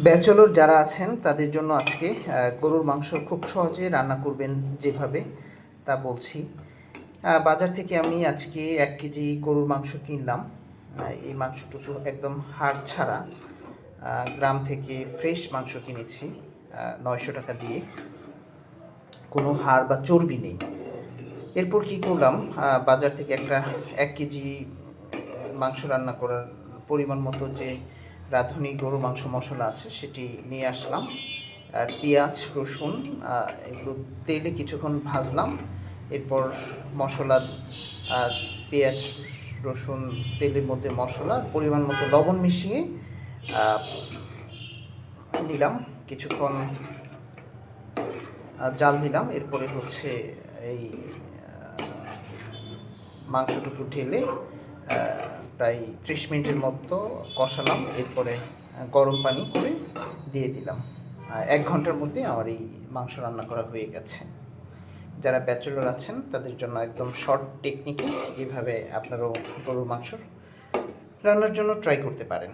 Bachelor যারা আছেন তাদের জন্য আজকে গরুর মাংস খুব সহজে রান্না করবেন যেভাবে তা বলছি। বাজার থেকে আমি আজকে 1 কেজি গরুর মাংস কিনলাম। এই মাংসটুকু একদম হাড় ছাড়া, গ্রাম থেকে ফ্রেশ মাংস কিনেছি 900 টাকা দিয়ে, কোনো হাড় বা চর্বি নেই। এরপর কি করলাম, বাজার থেকে 1 কেজি মাংস রান্না করার পরিমাণ মতো যে রাঁধুনি গরু মাংস মশলা আছে সেটি নিয়ে আসলাম। পেঁয়াজ রসুন এগুলো তেলে কিছুক্ষণ ভাজলাম। এরপর মশলা, পেঁয়াজ রসুন তেলের মধ্যে মশলা পরিমাণ মতো লবণ মিশিয়ে নিলাম, কিছুক্ষণ জাল দিলাম। এরপরে হচ্ছে এই মাংসটুকু ঢেলে প্রায় 30 মিনিটের মতো কষালাম। এরপরে গরম পানি করে দিয়ে দিলাম। 1 ঘন্টার মধ্যে আমার এই মাংস রান্না করা হয়ে গেছে। যারা ব্যাচেলর আছেন তাদের জন্য একদম শর্ট টেকনিকে এভাবে আপনারাও গরুর মাংস রান্নার জন্য ট্রাই করতে পারেন।